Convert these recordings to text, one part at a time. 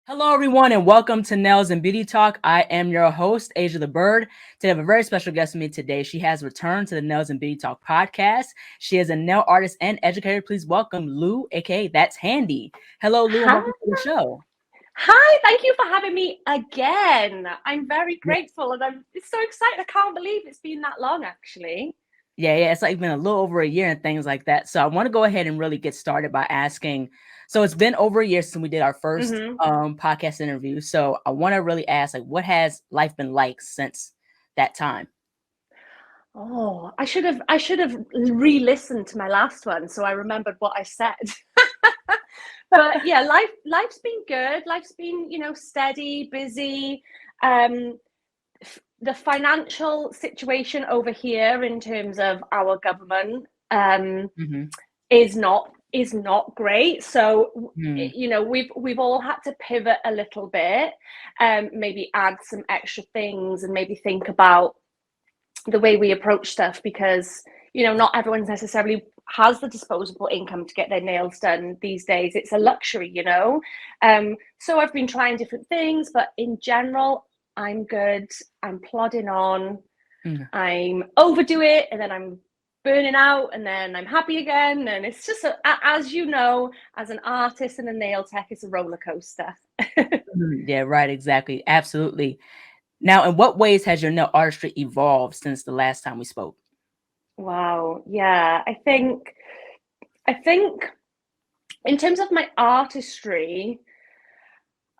Hello, everyone, and welcome to Nails and Beauty Talk. I am your host, Asia the Bird. Today, I have a very special guest with me today. She has returned to the Nails and Beauty Talk podcast. She is a nail artist and educator. Please welcome Lou, aka That's Handy. Hello, Lou, and Hi. welcome to the show. Hi, thank you for having me again. I'm very grateful and I'm so excited. I can't believe it's been that long, actually. Yeah, it's like been a little over a year and things like that. So I want to go ahead and really get started by asking. So it's been over a year since we did our first hmm podcast interview. So I want to really ask, like, what has life been like since that time? Oh, I should have re-listened to my last one so I remembered what I said. But yeah, life's been good. Life's been, steady, busy. Um, the financial situation over here in terms of our government Hmm. is not great. So Hmm. we've all had to pivot a little bit, maybe add some extra things and maybe think about the way we approach stuff because not everyone's necessarily has the disposable income to get their nails done these days. It's a luxury. So I've been trying different things, but in general I'm good. I'm plodding on. Hmm. I'm overdo it and then I'm burning out and then I'm happy again. And it's just, as you know, as an artist and a nail tech, it's a roller coaster. Yeah, right, exactly. Absolutely. Now, in what ways has your nail artistry evolved since the last time we spoke? Wow. Yeah. I think in terms of my artistry,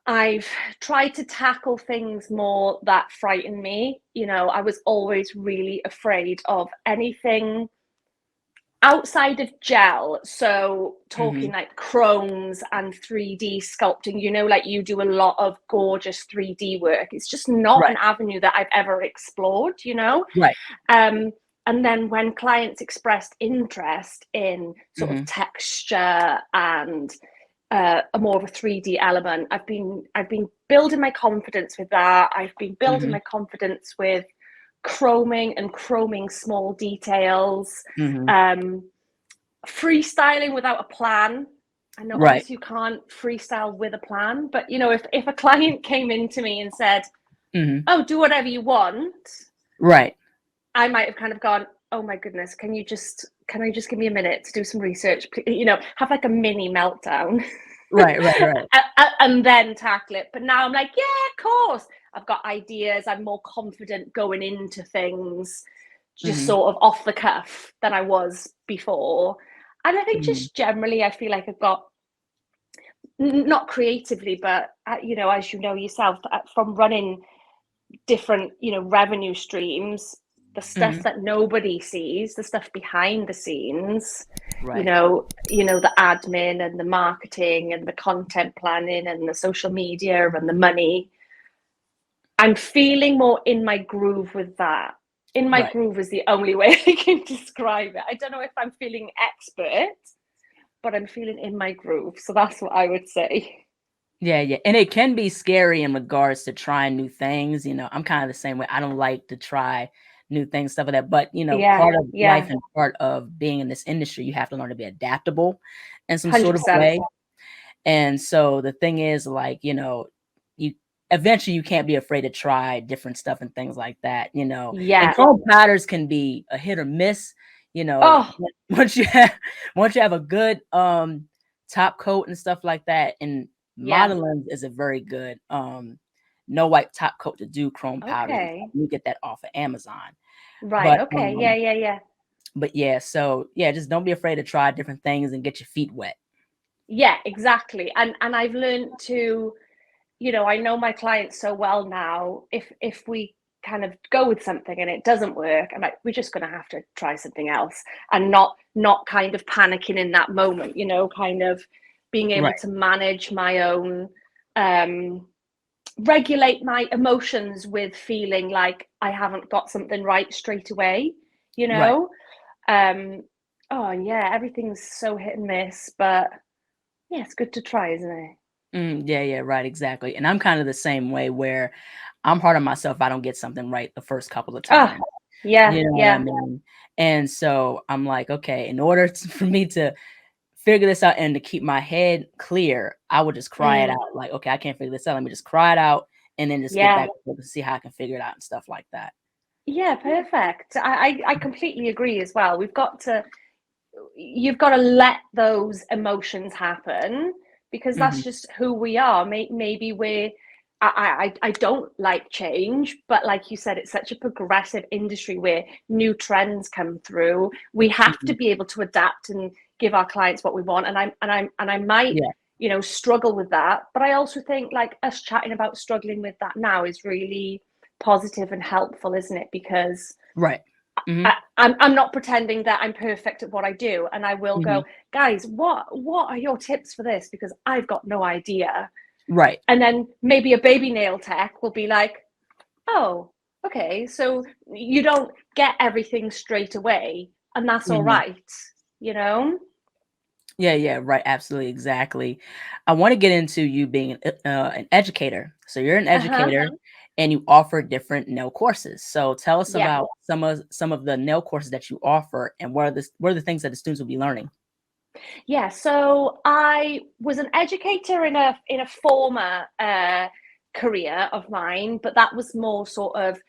I've tried to tackle things more that frighten me. I was always really afraid of anything outside of gel, so talking Hmm. like chromes and 3D sculpting, like you do a lot of gorgeous 3D work. It's just not Right, an avenue that I've ever explored. right. um and then when clients expressed interest in sort of Hmm. texture and a more of a 3D element, I've been building my confidence with that. I've been building Hmm. my confidence with chroming small details, Hmm. um, freestyling without a plan. I know Right. obviously you can't freestyle with a plan, but if a client came into me and said, Hmm. "Oh, do whatever you want," Right. I might have kind of gone, "Oh my goodness, can I just give me a minute to do some research? Have like a mini meltdown." Right. Right. Right. And then tackle it. But now I'm like, yeah, of course. I've got ideas. I'm more confident going into things just Hmm. sort of off the cuff than I was before. And I think Hmm. just generally, I feel like I've got, not creatively, but, as you know yourself, from running different, revenue streams, the stuff Hmm. that nobody sees, the stuff behind the scenes, Right. the admin and the marketing and the content planning and the social media and the money. I'm feeling more in my groove with that. In my Right. groove is the only way I can describe it. I don't know if I'm feeling expert, but I'm feeling in my groove. So that's what I would say. Yeah, yeah. And it can be scary in regards to trying new things. I'm kind of the same way. I don't like to try new things, stuff like that. But, Yeah, part of life yeah, and part of being in this industry, you have to learn to be adaptable in some sort of 100%. way. And so the thing is, like, you eventually you can't be afraid to try different stuff and things like that. And Yeah. chrome powders can be a hit or miss, Oh, once you have a good top coat and stuff like that. And yeah. modeling is a very good no wipe top coat to do chrome powders and stuff. Okay. You get that off of Amazon. Right. But Okay. Yeah, yeah, yeah. yeah, so yeah, just don't be afraid to try different things and get your feet wet. Yeah, exactly. And I've learned to, I know my clients so well now. If we kind of go with something and it doesn't work, I'm like, we're just gonna have to try something else and not kind of panicking in that moment, kind of being able Right, to manage my own, um regulate my emotions with feeling like I haven't got something right straight away, you right. know? Um, oh yeah, everything's so hit and miss, but yeah, it's good to try, isn't it? Yeah, yeah, right, exactly. And I'm kind of the same way where I'm hard on myself if I don't get something right the first couple of Oh, times. yeah, You know what I yeah, mean? And so I'm like, okay, in order for me to figure this out, and to keep my head clear, I would just cry it out. Like, okay, I can't figure this out. Let me just cry it out, and then just get back to see how I can figure it out and stuff like that. Yeah, perfect. I completely agree as well. You've got to let those emotions happen, because that's just who we are. Maybe I don't like change, but like you said, it's such a progressive industry where new trends come through. We have to be able to adapt and give our clients what we want. And I might, struggle with that. But I also think, like, us chatting about struggling with that now is really positive and helpful, isn't it? Because I'm not pretending that I'm perfect at what I do, and I will go, guys, what are your tips for this? Because I've got no idea. Right. And then maybe a baby nail tech will be like, oh, okay, so you don't get everything straight away, and that's all right, Yeah, right. Absolutely. Exactly. I want to get into you being an educator. So you're an educator and you offer different nail courses. So tell us about some of the nail courses that you offer, and what are the things that the students will be learning? Yeah, so I was an educator in a former career of mine, but that was more sort of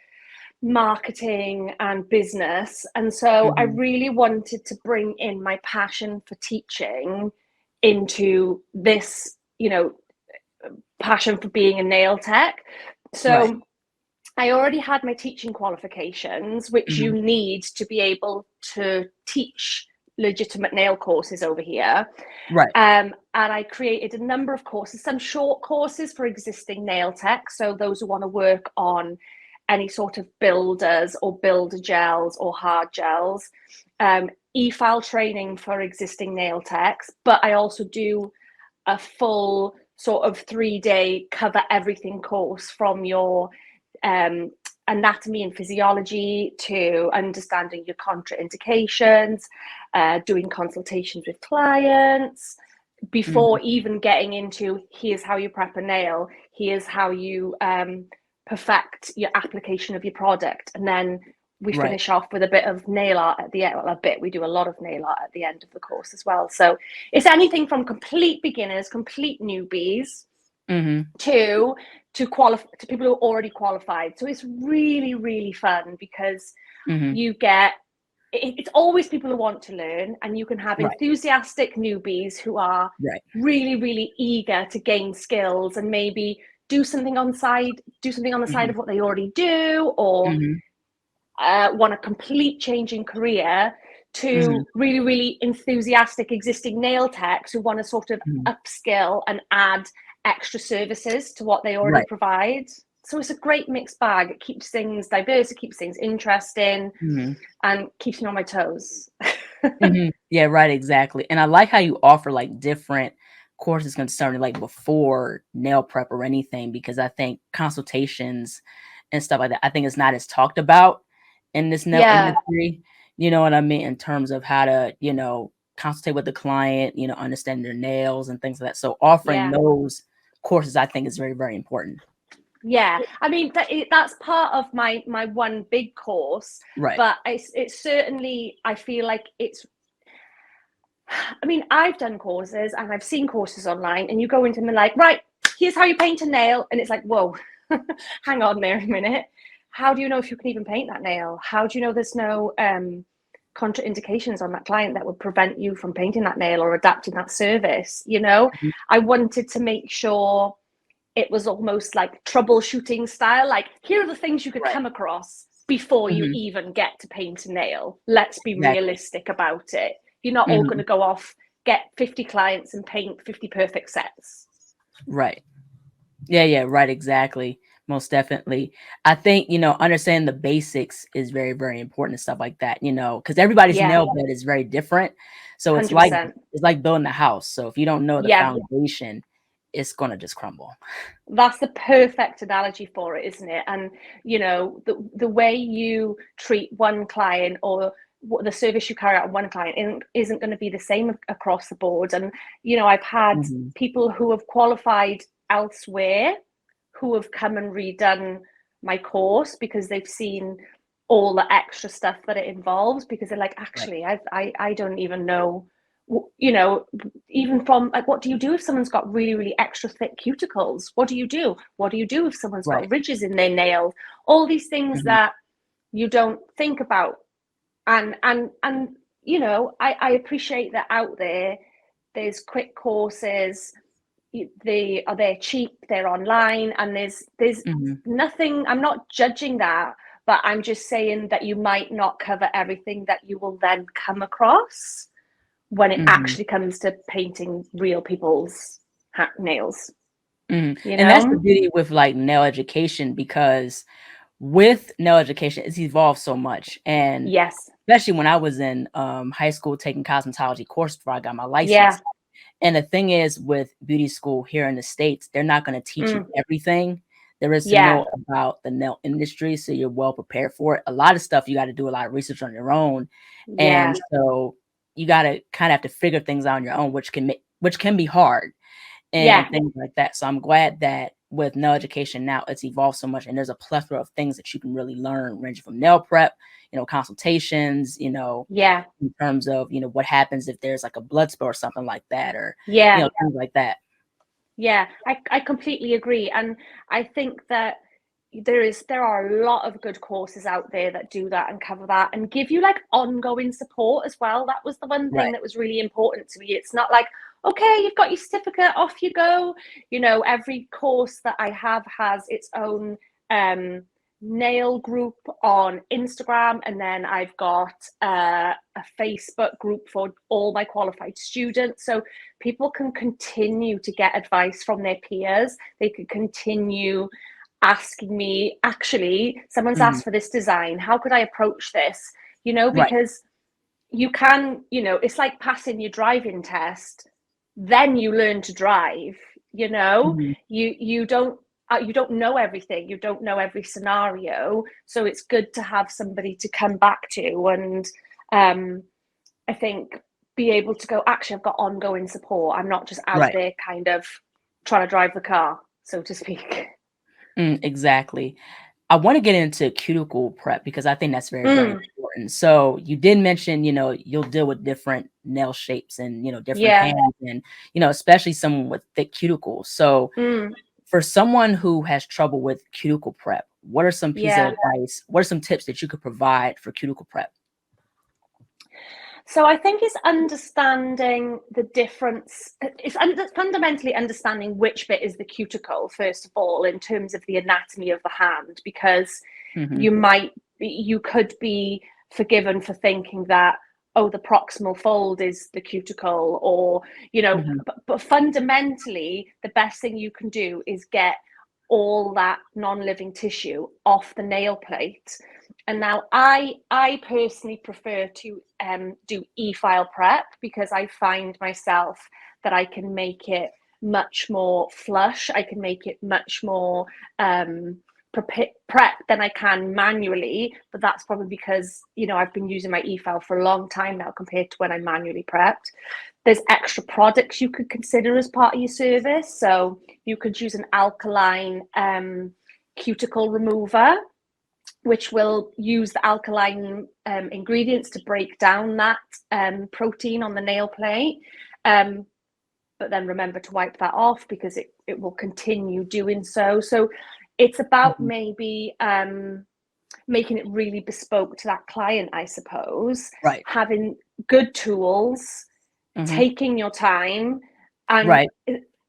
marketing and business. And so I really wanted to bring in my passion for teaching into this, passion for being a nail tech. So I already had my teaching qualifications, which you need to be able to teach legitimate nail courses over here. Right. And I created a number of courses, some short courses for existing nail tech. So those who want to work on any sort of builders or builder gels or hard gels, e-file training for existing nail techs. But I also do a full sort of 3-day cover everything course, from your anatomy and physiology to understanding your contraindications, doing consultations with clients, before even getting into here's how you prep a nail, here's how you perfect your application of your product. And then we finish off with a bit of nail art at the end. Well, we do a lot of nail art at the end of the course as well. So it's anything from complete beginners, complete newbies, to people who are already qualified. So it's really, really fun, because you get, it's always people who want to learn, and you can have enthusiastic newbies who are really, really eager to gain skills and maybe do something on the side of what they already do, or want a complete change in career, to really, really enthusiastic existing nail techs who want to sort of upskill and add extra services to what they already provide. So it's a great mixed bag. It keeps things diverse, it keeps things interesting, and keeps me on my toes. Yeah, right, exactly. And I like how you offer like different courses concerning like before nail prep or anything, because I think consultations and stuff like that, I think it's not as talked about in this nail industry. You know what I mean? In terms of how to, consultate with the client, understand their nails and things like that. So offering those courses, I think, is very, very important. Yeah, I mean, that's part of my one big course, but it's certainly, I feel like I mean, I've done courses and I've seen courses online, and you go into them and like, right, here's how you paint a nail. And it's like, whoa, hang on there a minute. How do you know if you can even paint that nail? How do you know there's no contraindications on that client that would prevent you from painting that nail or adapting that service? I wanted to make sure it was almost like troubleshooting style. Like, here are the things you could come across before you even get to paint a nail. Let's be realistic about it. You're not all going to go off, get 50 clients and paint 50 perfect sets. Right. Yeah, right, exactly. Most definitely. I think, understanding the basics is very, very important and stuff like that, because everybody's nail bed is very different. So it's 100%. like building a house. So if you don't know the foundation, it's going to just crumble. That's the perfect analogy for it, isn't it? And, the way you treat one client, or what the service you carry out on one client, isn't going to be the same across the board. And, I've had people who have qualified elsewhere who have come and redone my course because they've seen all the extra stuff that it involves, because they're like, actually, I don't even know you know, even from like, what do you do if someone's got really, really extra thick cuticles? What do you do? What do you do if someone's Right. got ridges in their nail? All these things that you don't think about. And you know, I appreciate that out there. There's quick courses. They're cheap. They're online, and there's nothing. I'm not judging that, but I'm just saying that you might not cover everything that you will then come across when it actually comes to painting real people's nails. And You that's the know? beauty with like nail education, because with nail education, it's evolved so much. And Yes. especially when I was in high school taking cosmetology course before I got my license. Yeah. And the thing is, with beauty school here in the States, they're not going to teach you everything there is to Yeah. know about the nail industry, so you're well prepared for it. A lot of stuff you got to do a lot of research on your own, Yeah. and so you got to kind of have to figure things out on your own, which can be hard and Yeah. things like that. So I'm glad that with nail education now, it's evolved so much, and there's a plethora of things that you can really learn, ranging from nail prep, consultations, Yeah. in terms of, what happens if there's like a blood spill or something like that, or, Yeah. things like that. Yeah, I completely agree. And I think that there are a lot of good courses out there that do that and cover that and give you like ongoing support as well. That was the one thing Right. that was really important to me. It's not like, okay, you've got your certificate, off you go. You know, every course that I have has its own nail group on Instagram, and then I've got a Facebook group for all my qualified students, so people can continue to get advice from their peers. They can continue asking me, actually, someone's asked for this design, how could I approach this? Right. Because you can, it's like passing your driving test, then you learn to drive. You don't know everything, you don't know every scenario, so it's good to have somebody to come back to. And I think be able to go, actually, I've got ongoing support, I'm not just out Right. there kind of trying to drive the car, so to speak. Exactly. I want to get into cuticle prep because I think that's very, very important. So you did mention, you'll deal with different nail shapes and, different Yeah. hands and, especially someone with thick cuticles. So for someone who has trouble with cuticle prep, what are some pieces of advice? What are some tips that you could provide for cuticle prep? So I think it's understanding the difference. It's fundamentally understanding which bit is the cuticle, first of all, in terms of the anatomy of the hand, because you could be forgiven for thinking that, oh, the proximal fold is the cuticle, or, but fundamentally, the best thing you can do is get all that non-living tissue off the nail plate. And now I personally prefer to do e-file prep, because I find myself that I can make it much more flush. I can make it much more prep than I can manually. But that's probably because, I've been using my e-file for a long time now compared to when I manually prepped. There's extra products you could consider as part of your service. So you could use an alkaline cuticle remover, which will use the alkaline ingredients to break down that protein on the nail plate. But then remember to wipe that off, because it will continue doing so. So it's about maybe making it really bespoke to that client, I suppose. Right. Having good tools, taking your time, and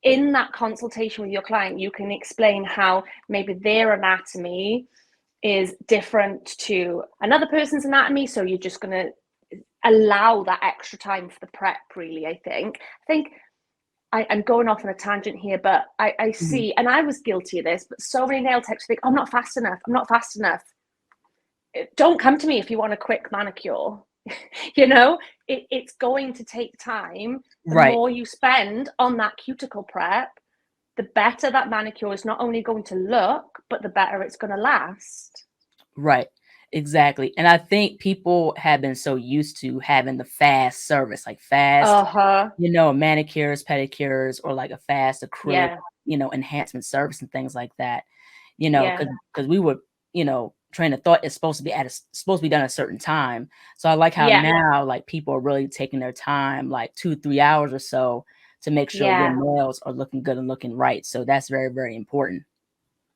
in that consultation with your client, you can explain how maybe their anatomy is different to another person's anatomy. So you're just going to allow that extra time for the prep, really. I think I'm going off on a tangent here, but I see, and I was guilty of this, but so many nail techs think, I'm not fast enough. Don't come to me if you want a quick manicure. It's going to take time. The more you spend on that cuticle prep, the better that manicure is not only going to look, but the better it's going to last. Right. Exactly. And I think people have been so used to having the fast service, like fast, manicures, pedicures, or like a fast acrylic, enhancement service and things like that, because we would, train of thought is supposed to be supposed to be done at a certain time. So I like how now like people are really taking their time, like 2-3 hours or so, to make sure your nails are looking good and looking right. So that's very, very important.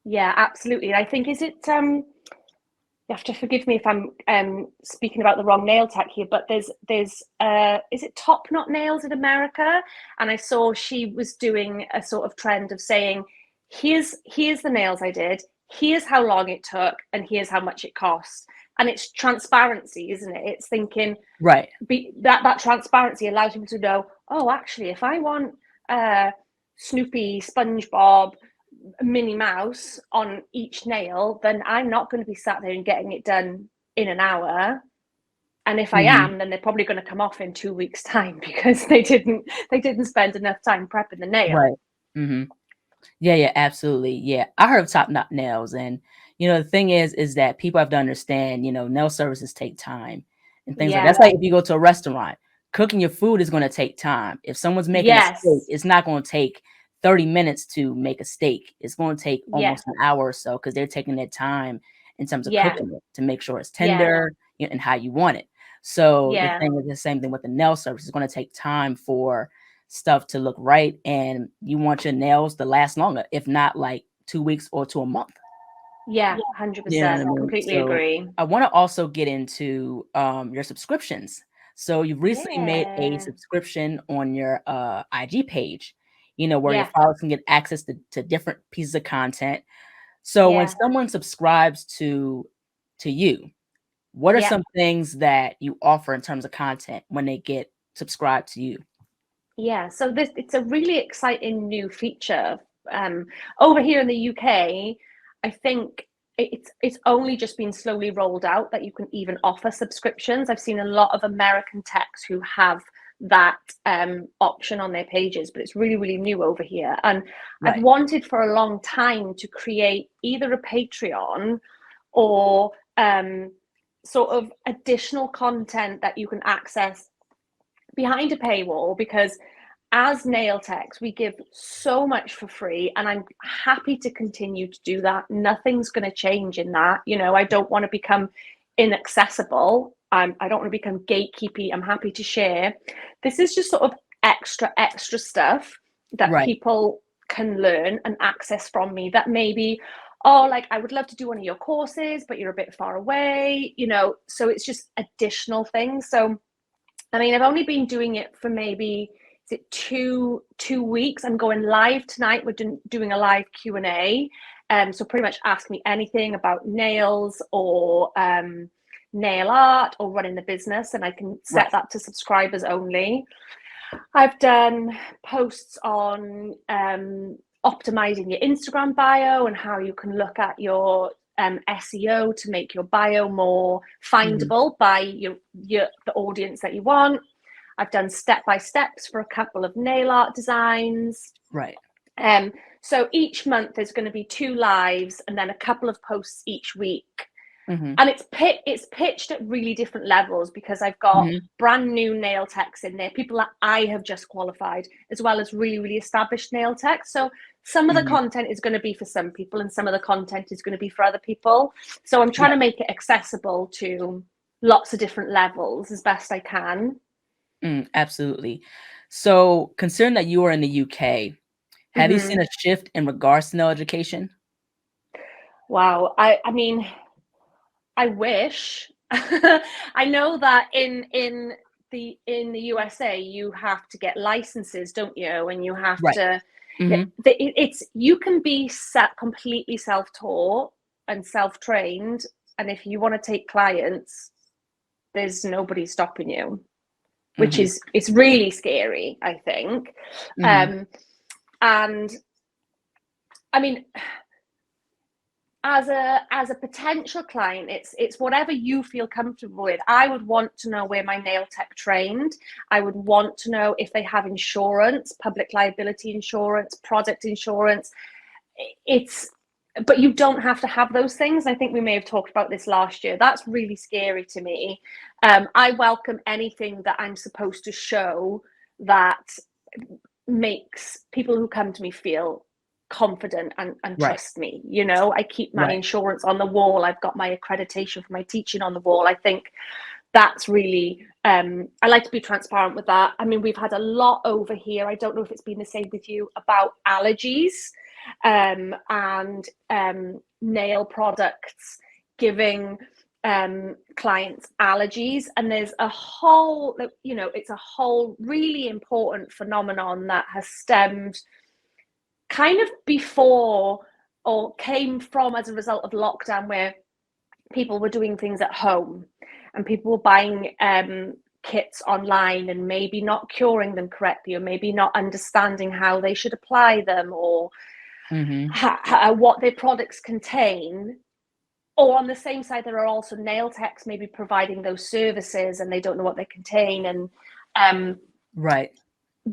Yeah, absolutely. I think, is it you have to forgive me if I'm speaking about the wrong nail tech here, but there's is it Top Knot Nails in America? And I saw she was doing a sort of trend of saying, here's the nails I did, here's how long it took, and here's how much it cost. And it's transparency, isn't it? It's thinking, right, that transparency allows people to know, oh, actually, if I want Snoopy, SpongeBob, Minnie Mouse on each nail, then I'm not going to be sat there and getting it done in an hour. And if I am, then they're probably going to come off in 2 weeks' time because they didn't spend enough time prepping the nail. Right. Mm-hmm. Yeah, absolutely. Yeah, I heard of Top Knot Nails, and the thing is that people have to understand, nail services take time and things like that. That's like if you go to a restaurant, cooking your food is going to take time. If someone's making a steak, it's not going to take 30 minutes to make a steak. It's going to take almost an hour or so because they're taking their time in terms of cooking it to make sure it's tender and how you want it. So the thing is the same thing with the nail service. It's going to take time for stuff to look right, and you want your nails to last longer, if not like 2 weeks or to a month. 100%. Completely agree. I want to also get into your subscriptions. So you've recently made a subscription on your IG page, where your followers can get access to different pieces of content. So when someone subscribes to you, what are some things that you offer in terms of content when they get subscribed to you? Yeah, so it's a really exciting new feature. Over here in the UK, I think it's only just been slowly rolled out that you can even offer subscriptions. I've seen a lot of American techs who have that option on their pages, but it's really, really new over here. And I've wanted for a long time to create either a Patreon or sort of additional content that you can access behind a paywall, because as nail techs we give so much for free, and I'm happy to continue to do that. Nothing's going to change in that. I don't want to become inaccessible. I don't want to become gatekeepy. I'm happy to share. This is just sort of extra stuff that people can learn and access from me, that maybe, oh, like, I would love to do one of your courses, but you're a bit far away, so it's just additional things. So I mean, I've only been doing it for maybe, is it two weeks? I'm going live tonight. We're doing a live Q&A. So pretty much ask me anything about nails or nail art or running the business, and I can set that to subscribers only. I've done posts on optimizing your Instagram bio and how you can look at your SEO to make your bio more findable by the audience that you want. I've done step-by-steps for a couple of nail art designs. So each month there's going to be 2 lives and then a couple of posts each week. And it's pitched at really different levels, because I've got brand new nail techs in there, people that I have just qualified, as well as really, really established nail techs. So some of the content is going to be for some people and some of the content is going to be for other people. So I'm trying to make it accessible to lots of different levels as best I can. Absolutely. So considering that you are in the UK, have you seen a shift in regards to nail education? Wow. I mean, I wish. I know that in the USA you have to get licenses, don't you? And you have to. It's you can be completely self-taught and self-trained, and if you want to take clients, there's nobody stopping you, which is, it's really scary, I think. And I mean, as a potential client, it's whatever you feel comfortable with. I would want to know where my nail tech trained. I would want to know if they have insurance, public liability insurance, product insurance. But you don't have to have those things. I think we may have talked about this last year. That's really scary to me. I welcome anything that I'm supposed to show that makes people who come to me feel confident and Right. trust me. You know, I keep my Right. insurance on the wall. I've got my accreditation for my teaching on the wall. I think that's really, I like to be transparent with that. I mean, we've had a lot over here. I don't know if it's been the same with you about allergies, and nail products giving clients allergies. And there's a whole, you know, it's a whole really important phenomenon that has stemmed kind of before or came from as a result of lockdown, where people were doing things at home and people were buying kits online and maybe not curing them correctly, or maybe not understanding how they should apply them, or what their products contain. Or on the same side, there are also nail techs maybe providing those services and they don't know what they contain. And right.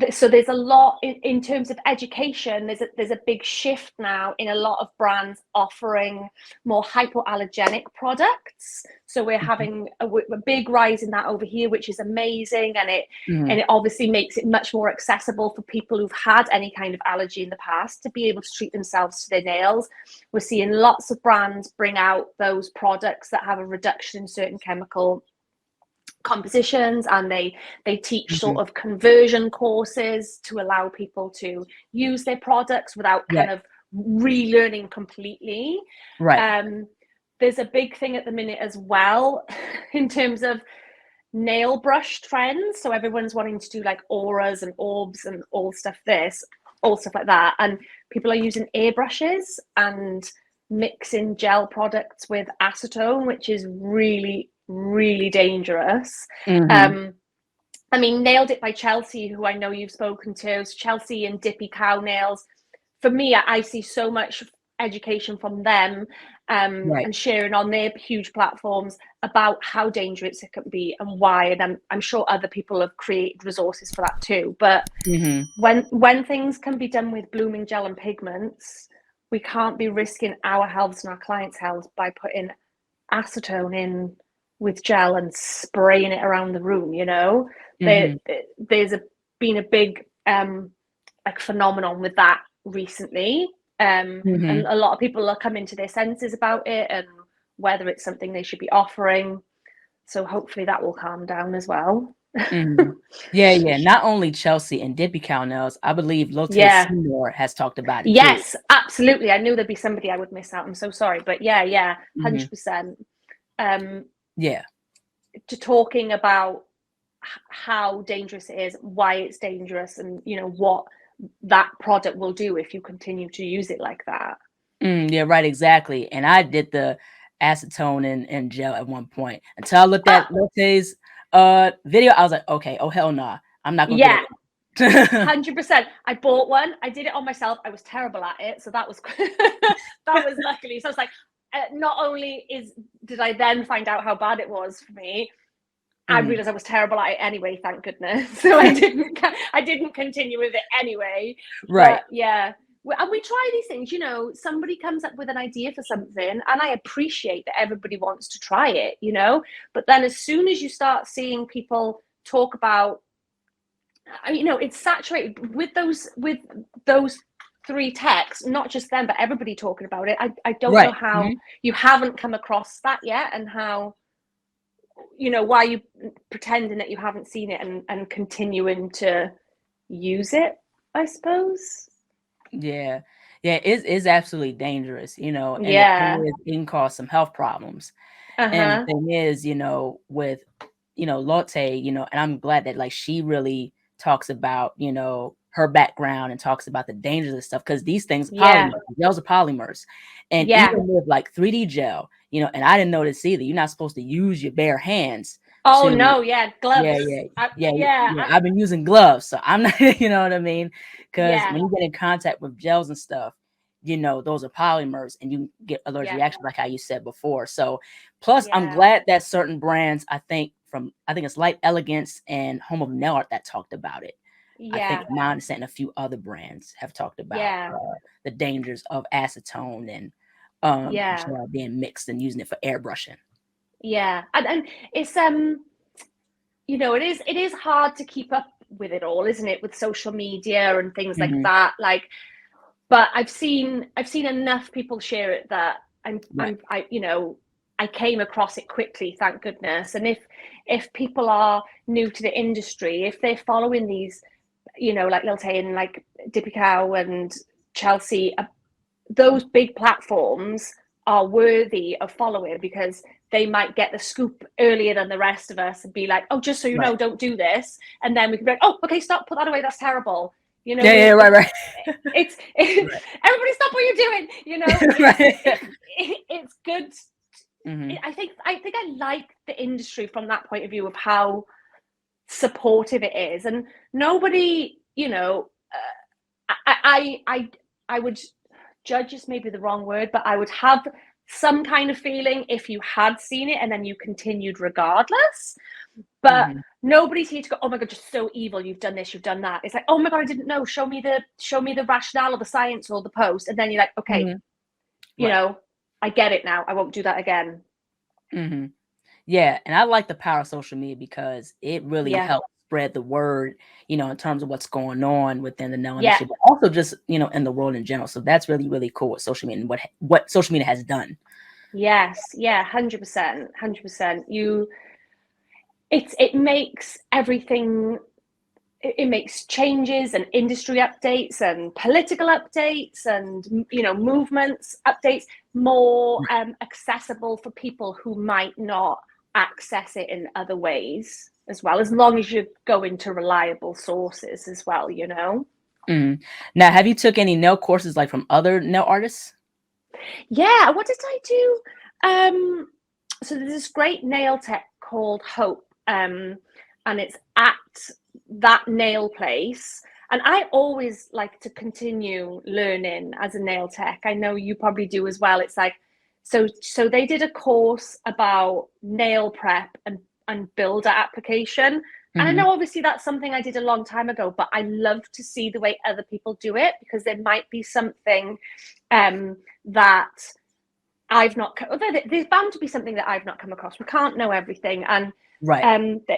so there's a lot in terms of education. There's a big shift now in a lot of brands offering more hypoallergenic products. So we're having a big rise in that over here, which is amazing, and it obviously makes it much more accessible for people who've had any kind of allergy in the past to be able to treat themselves to their nails. We're seeing lots of brands bring out those products that have a reduction in certain chemical compositions, and they teach sort of conversion courses to allow people to use their products without kind of relearning completely. Right. There's a big thing at the minute as well in terms of nail brush trends. So everyone's wanting to do like auras and orbs and all stuff like that, and people are using airbrushes and mixing gel products with acetone, which is really dangerous. I mean, Nailed It by Chelsea, who I know you've spoken to, so Chelsea and Dippy Cow Nails, for me, I see so much education from them, and sharing on their huge platforms about how dangerous it can be and why. And I'm sure other people have created resources for that too. But when things can be done with blooming gel and pigments, we can't be risking our health and our clients' health by putting acetone in with gel and spraying it around the room. You know, there's been a big like phenomenon with that recently, and a lot of people are coming to their senses about it and whether it's something they should be offering. So hopefully that will calm down as well. Yeah. Not only Chelsea and Dippy Cow Nails, I believe Lotte Seymour has talked about it yes, too. Absolutely. I knew there'd be somebody I would miss out. I'm so sorry, but yeah, 100%. To talking about how dangerous it is, why it's dangerous, and you know what that product will do if you continue to use it like that. Yeah, right, exactly. And I did the acetone and gel at one point until I looked at Lotte's video. I was like, okay, oh hell nah, I'm not gonna get it. 100%. I bought one. I did it on myself. I was terrible at it, so that was that was luckily. So I was like, not only did I then find out how bad it was for me, I realized I was terrible at it anyway, thank goodness. So I didn't continue with it anyway. Right. But yeah. And we try these things, you know, somebody comes up with an idea for something, and I appreciate that everybody wants to try it, you know, but then as soon as you start seeing people talk about, you know, it's saturated with those three techs, not just them, but everybody talking about it. I don't know how you haven't come across that yet, and how, you know, why you pretending that you haven't seen it and continuing to use it, I suppose. Yeah, it's absolutely dangerous, you know, and it can cause some health problems. And the thing is, you know, with, you know, Lotte, you know, and I'm glad that like she really talks about, you know, her background and talks about the dangers of stuff, because these things polymers, gels are polymers. And even with like 3D gel, you know, and I didn't know this either, you're not supposed to use your bare hands. Oh to, no, gloves. I've been using gloves, so I'm not, you know what I mean? Because when you get in contact with gels and stuff, you know, those are polymers and you get allergic reaction, like how you said before. So plus I'm glad that certain brands, I think it's Light Elegance and Home of Nail Art that talked about it. I think mine and a few other brands have talked about the dangers of acetone and gel being mixed and using it for airbrushing. And it's you know, it is hard to keep up with it all, isn't it, with social media and things like that. Like but I've seen enough people share it that I came across it quickly, thank goodness. And if people are new to the industry, if they're following these, like Lil Tay and like Dippy Cow and Chelsea, those big platforms are worthy of following, because they might get the scoop earlier than the rest of us and be like, oh, just so you know, don't do this. And then we can be like, oh, okay, stop, put that away, that's terrible. Right. It's everybody stop what you're doing, it's good. Mm-hmm. I think I like the industry from that point of view of how supportive it is. And nobody, I would judge is maybe the wrong word, but I would have some kind of feeling if you had seen it and then you continued regardless. But nobody's here to go, oh my god, you're so evil, you've done this, you've done that. It's like, oh my god, I didn't know, show me the rationale or the science or the post. And then you're like, okay, I get it now, I won't do that again. Yeah, and I like the power of social media because it really helps spread the word, in terms of what's going on within the nail industry, but also just, in the world in general. So that's really, really cool with social media and what social media has done. Yes, yeah, 100%. It makes everything, it makes changes and industry updates and political updates and, movements updates more accessible for people who might not access it in other ways as well, as long as you go into reliable sources as well, Now, have you took any nail courses like from other nail artists? Yeah, what did I do? So there's this great nail tech called Hope, and it's at that nail place. And I always like to continue learning as a nail tech. I know you probably do as well. It's like, so they did a course about nail prep and builder application. And I know obviously that's something I did a long time ago, but I love to see the way other people do it, because there might be something that I've not, there's bound to be something that I've not come across. We can't know everything. And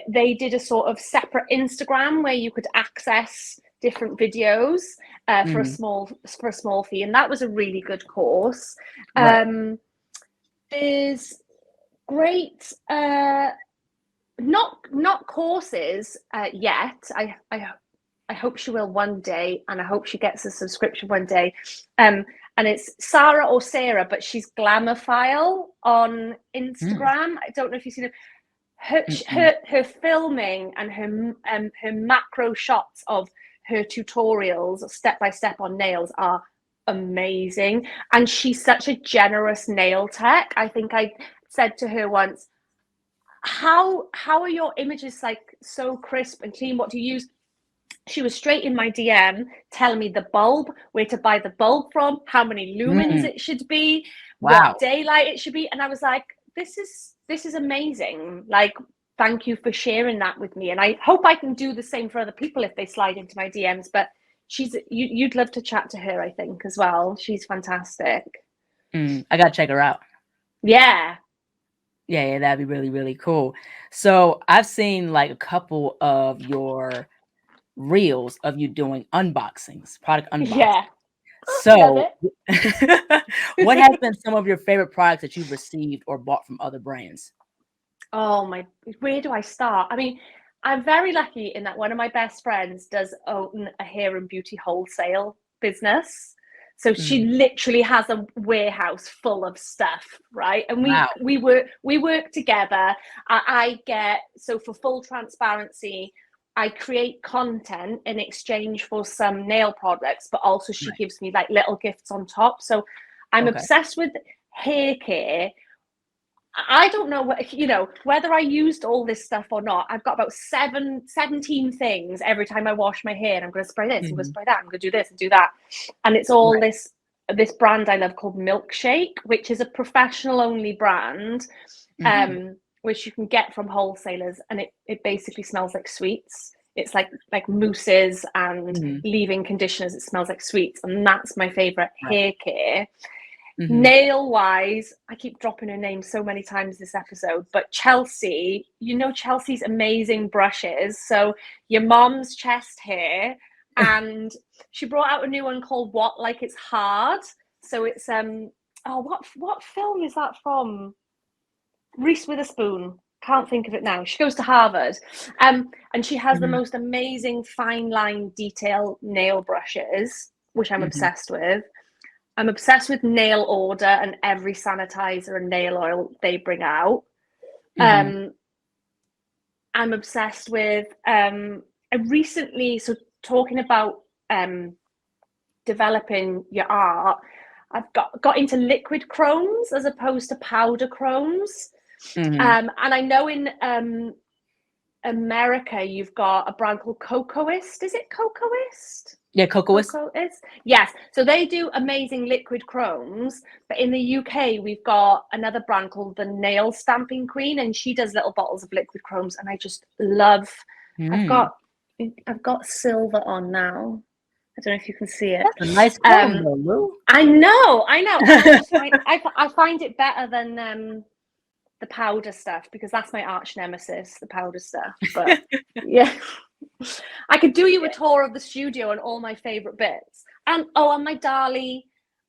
they did a sort of separate Instagram where you could access different videos for a small fee, and that was a really good course. There's great not courses yet. I hope she will one day, and I hope she gets a subscription one day. And it's Sarah or Sarah, but she's Glamourfile on Instagram. I don't know if you've seen it. Her filming and her macro shots of her tutorials step by step on nails are amazing. And she's such a generous nail tech. I think I said to her once, how are your images like so crisp and clean? What do you use? She was straight in my DM telling me the bulb, where to buy the bulb from, how many lumens it should be, what daylight it should be. And I was like, this is amazing. Like, thank you for sharing that with me. And I hope I can do the same for other people if they slide into my DMs. But you'd love to chat to her, I think, as well. She's fantastic. I gotta check her out. Yeah, that'd be really, really cool. So I've seen like a couple of your reels of you doing unboxings, product unboxings. Yeah. So what has been some of your favorite products that you've received or bought from other brands? Oh my, where do I start? I mean, I'm very lucky in that one of my best friends does own a hair and beauty wholesale business. So she literally has a warehouse full of stuff, right? And we work together. I get, so for full transparency, I create content in exchange for some nail products, but also she gives me like little gifts on top. So I'm obsessed with hair care. I don't know what, whether I used all this stuff or not. I've got about 17 things every time I wash my hair, and I'm going to spray this, I'm going to spray that, I'm going to do this and do that. And it's all this brand I love called Milkshake, which is a professional only brand, which you can get from wholesalers. And it basically smells like sweets. It's like mousses and leave-in conditioners. It smells like sweets. And that's my favorite hair care. Nail wise, I keep dropping her name so many times this episode, but Chelsea, Chelsea's amazing brushes. So your mom's chest hair, And she brought out a new one called What Like It's Hard. So it's what film is that from? Reese Witherspoon. Can't think of it now. She goes to Harvard, and she has the most amazing fine line detail nail brushes, which I'm obsessed with. I'm obsessed with Nail Order and every sanitizer and nail oil they bring out. I'm obsessed with. I recently, so talking about developing your art, I've got into liquid chromes as opposed to powder chromes. And I know in America, you've got a brand called Cocoist. Is it Cocoist? Yeah, Cocoist. Cocoist. Yes. So they do amazing liquid chromes. But in the UK, we've got another brand called the Nail Stamping Queen, and she does little bottles of liquid chromes, and I just love. I've got silver on now. I don't know if you can see it. That's a nice chrome, though, Lou. I know. I find it better than the powder stuff, because that's my arch nemesis, the powder stuff. But yeah, I could do you a tour of the studio and all my favorite bits. And my Dali,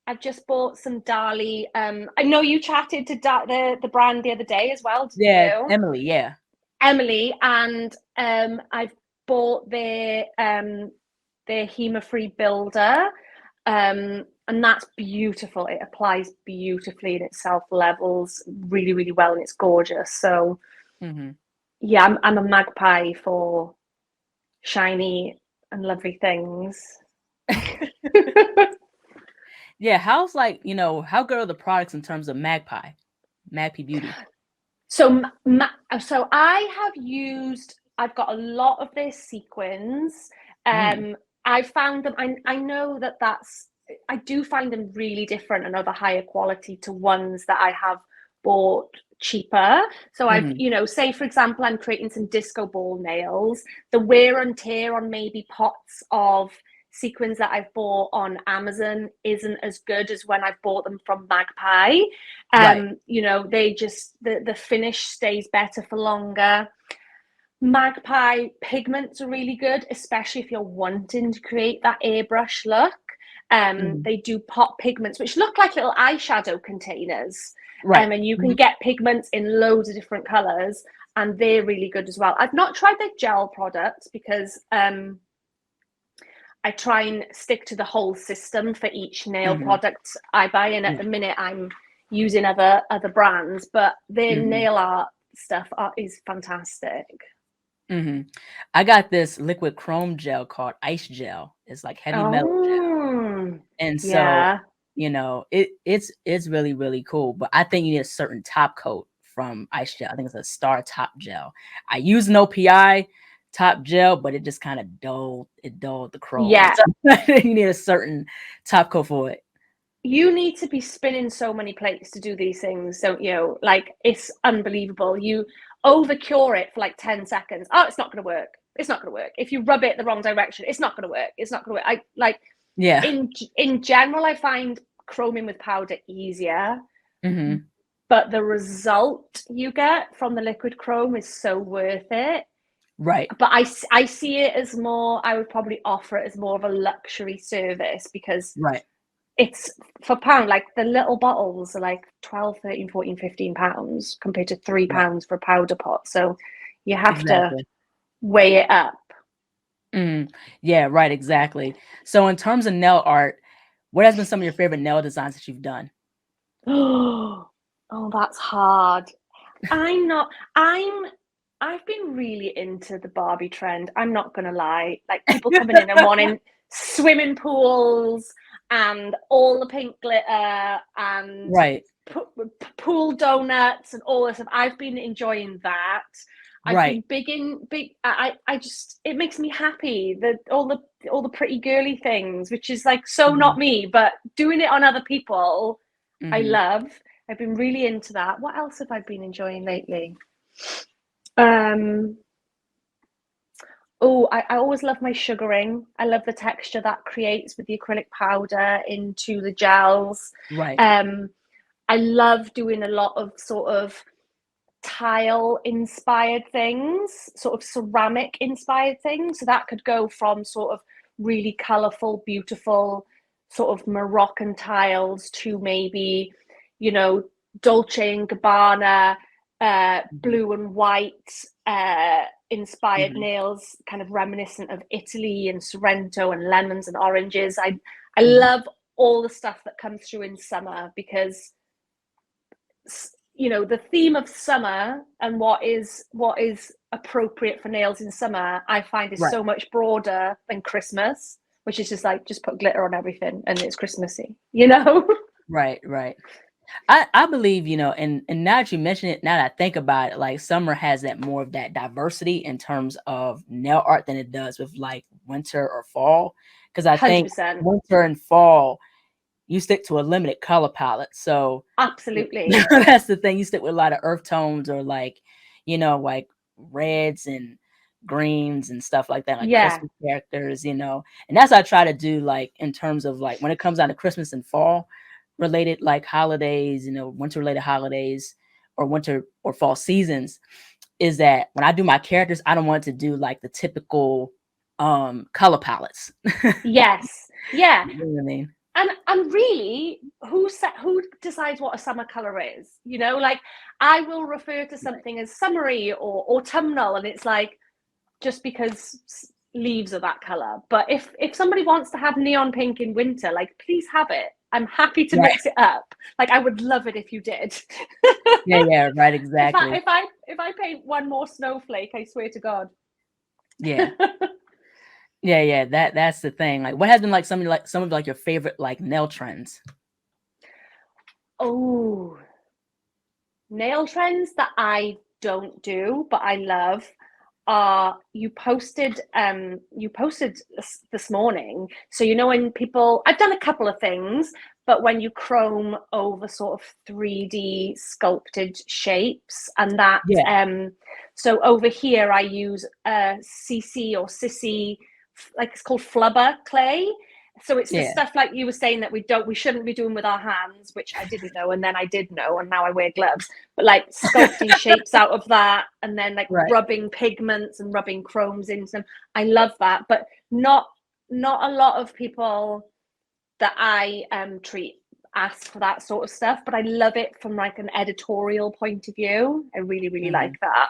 I've just bought some Dali. I know you chatted to the brand the other day as well. Yeah, you? Emily, and I've bought their Hema-free builder. And that's beautiful. It applies beautifully and it self-levels really, really well, and it's gorgeous. So yeah, I'm a magpie for shiny and lovely things. Yeah, how's how good are the products in terms of Magpie Beauty? So I've got a lot of their sequins. I found them, I know I do find them really different and of a higher quality to ones that I have bought cheaper. So I've, say for example, I'm creating some disco ball nails. The wear and tear on maybe pots of sequins that I've bought on Amazon isn't as good as when I've bought them from Magpie. They just, the finish stays better for longer. Magpie pigments are really good, especially if you're wanting to create that airbrush look. They do pot pigments, which look like little eyeshadow containers. And you can get pigments in loads of different colors, and they're really good as well. I've not tried their gel products because I try and stick to the whole system for each nail product I buy. And at the minute, I'm using other brands, but their nail art stuff is fantastic. I got this liquid chrome gel called Ice Gel. It's like heavy metal gel. And so, it's really, really cool. But I think you need a certain top coat from Ice Gel. I think it's a Star Top Gel. I use an OPI top gel, but it just kind of dulled the chrome. Yeah. So you need a certain top coat for it. You need to be spinning so many plates to do these things, don't you? Like, it's unbelievable. You over cure it for like 10 seconds. Oh, it's not going to work. It's not going to work. If you rub it the wrong direction, it's not going to work. It's not going to work. In general, I find chroming with powder easier, but the result you get from the liquid chrome is so worth it. Right. But I see it as more, I would probably offer it as more of a luxury service, because it's for pound, like the little bottles are like 12, 13, 14, 15 pounds compared to £3 for a powder pot. So you have to weigh it up. Yeah, right, exactly. So in terms of nail art, what has been some of your favorite nail designs that you've done? Oh, that's hard. I've been really into the Barbie trend. I'm not gonna lie. Like, people coming in and wanting swimming pools and all the pink glitter and pool donuts and all this stuff. I've been enjoying that. I've been I just, it makes me happy that all the pretty girly things, which is like so not me, but doing it on other people, I love. I've been really into that. What else have I been enjoying lately? I always love my sugaring. I love the texture that creates with the acrylic powder into the gels. I love doing a lot of sort of tile inspired things, sort of ceramic inspired things. So that could go from sort of really colourful, beautiful sort of Moroccan tiles to maybe, you know, Dolce and Gabbana, blue and white inspired nails, kind of reminiscent of Italy and Sorrento and lemons and oranges. I love all the stuff that comes through in summer, because, you know, the theme of summer and what is appropriate for nails in summer, I find is so much broader than Christmas, which is just like, just put glitter on everything and it's Christmassy, you know? Right. I believe, you know, and now that you mention it, now that I think about it, like summer has that more of that diversity in terms of nail art than it does with like winter or fall. Because I think 100%. winter and fall, you stick to a limited color palette. So Absolutely. that's the thing. You stick with a lot of earth tones, or like, you know, like reds and greens and stuff like that, like Christmas characters, you know. And that's what I try to do, like in terms of like when it comes down to Christmas and fall related like holidays, you know, winter related holidays or winter or fall seasons, is that when I do my characters, I don't want to do like the typical color palettes. Yes. Yeah. You know what I mean? And really, who decides what a summer color is? You know, like I will refer to something as summery or autumnal, and it's like, just because leaves are that color. But if somebody wants to have neon pink in winter, like, please have it. I'm happy to mix it up. Like, I would love it if you did. Yeah, right, exactly. If I paint one more snowflake, I swear to God. Yeah. Yeah, that's the thing. Like, what has been like some of like your favorite like nail trends? Oh, nail trends that I don't do, but I love. You posted this morning, so you know, when people, I've done a couple of things, but when you chrome over sort of 3D sculpted shapes, and that so over here I use CC or Sissy, like it's called flubber clay. So it's the stuff like you were saying that we shouldn't be doing with our hands, which I didn't know, and then I did know, and now I wear gloves. But like sculpting shapes out of that, and then like rubbing pigments and rubbing chromes into them. I love that, but not a lot of people that I treat ask for that sort of stuff. But I love it from like an editorial point of view. I really like that.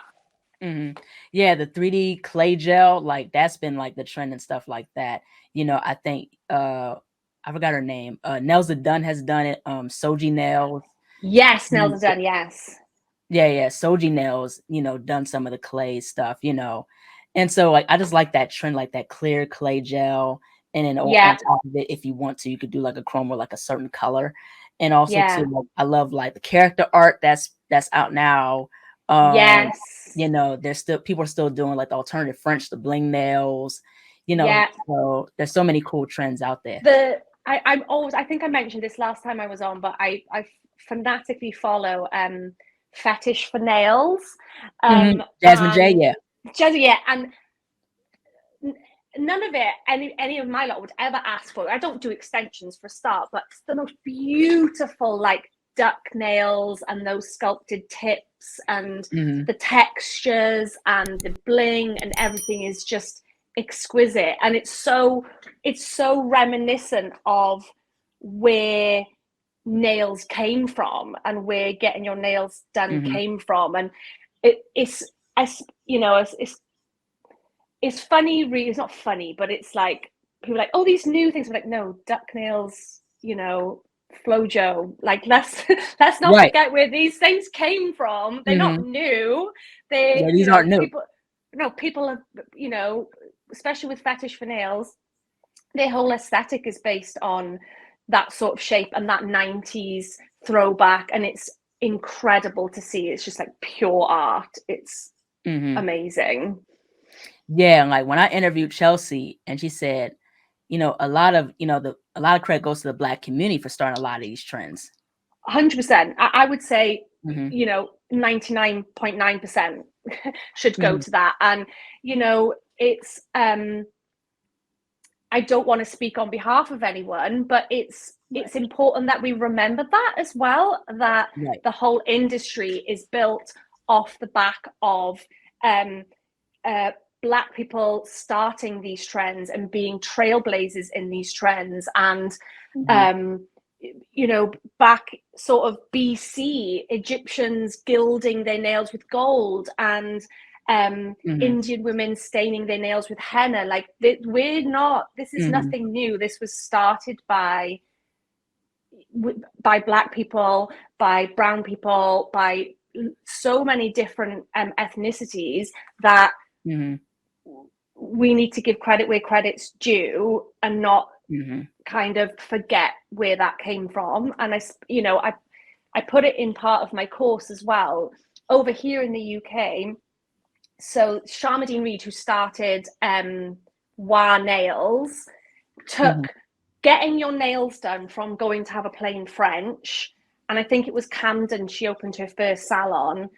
Yeah, the 3D clay gel, like that's been like the trend and stuff like that. You know, I think I forgot her name. Nails Are Done has done it. Soji Nails. Yes, Nails Are Done, yes. Yeah. Soji Nails, you know, done some of the clay stuff, you know. And so like I just like that trend, like that clear clay gel. And then on top of it, if you want to, you could do like a chrome or like a certain color. And also too, like, I love like the character art that's out now. You know, people are still doing like the alternative French, the bling nails, you know. So there's so many cool trends out there. I think I mentioned this last time I was on, but I fanatically follow Fetish for Nails. Jasmine J, and none of it any of my lot would ever ask for. I don't do extensions for a start, but it's the most beautiful like duck nails and those sculpted tips and the textures and the bling and everything is just exquisite. And it's so reminiscent of where nails came from and where getting your nails done came from. And it's you know, it's funny, really. It's not funny, but it's like people are like, oh, these new things. I'm like, no, duck nails, you know, Flojo. Like, let's not forget where these things came from. They're not new. These aren't new. People have, you know, especially with Fetish for Nails, their whole aesthetic is based on that sort of shape and that 90s throwback, and it's incredible to see. It's just like pure art. It's amazing. Yeah, and like when I interviewed Chelsea, and she said, you know, a lot of credit goes to the Black community for starting a lot of these trends. 100%. I would say, you know, 99.9% should go to that. And, you know, it's, I don't want to speak on behalf of anyone, but it's important that we remember that as well, that the whole industry is built off the back of Black people starting these trends and being trailblazers in these trends. And you know, back sort of BC, Egyptians gilding their nails with gold, and Indian women staining their nails with henna. Like, this is nothing new. This was started by Black people, by brown people, by so many different ethnicities, that we need to give credit where credit's due, and not kind of forget where that came from. And I put it in part of my course as well over here in the UK. So Sharmadean Reed, who started Wa Nails, took getting your nails done from going to have a plain French, and I think it was Camden she opened her first salon,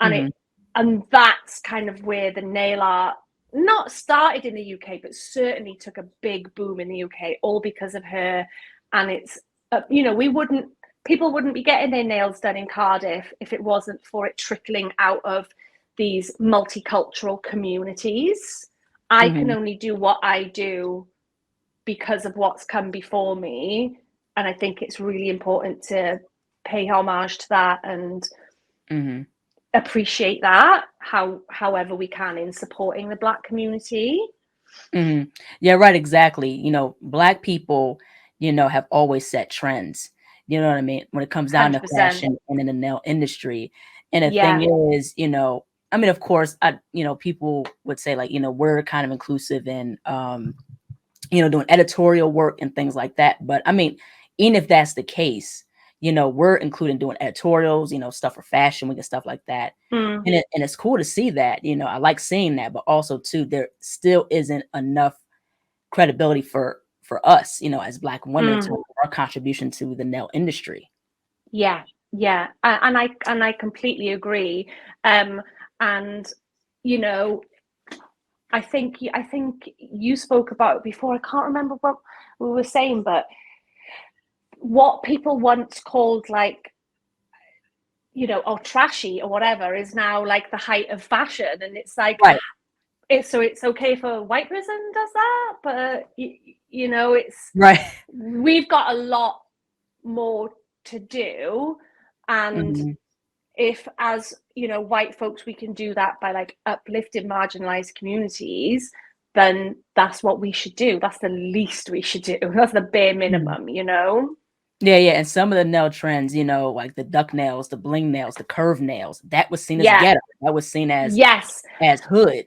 and and that's kind of where the nail art not started in the UK, but certainly took a big boom in the UK, all because of her. And it's you know, people wouldn't be getting their nails done in Cardiff if it wasn't for it trickling out of these multicultural communities. I can only do what I do because of what's come before me, and I think it's really important to pay homage to that and appreciate that however we can in supporting the Black community. Yeah, right, exactly. You know, Black people, you know, have always set trends, you know what I mean, when it comes down 100%. to fashion and in the nail industry. And the thing is, you know, I mean, of course, you know, people would say, like, you know, we're kind of inclusive in you know, doing editorial work and things like that. But I mean, even if that's the case, you know, we're including doing editorials, you know, stuff for Fashion Week and stuff like that. And it's cool to see that, you know, I like seeing that, but also too, there still isn't enough credibility for us, you know, as Black women, to our contribution to the nail industry. And I completely agree. And you know, I think you spoke about it before. I can't remember what we were saying, but what people once called, like, you know, or trashy or whatever, is now like the height of fashion. And it's like, it's okay for a white person does that, but you know, it's we've got a lot more to do. And if, as you know, white folks, we can do that by like uplifting marginalized communities, then that's what we should do. That's the least we should do. That's the bare minimum, you know? Yeah. And some of the nail trends, you know, like the duck nails, the bling nails, the curved nails, that was seen as ghetto. That was seen as as hood.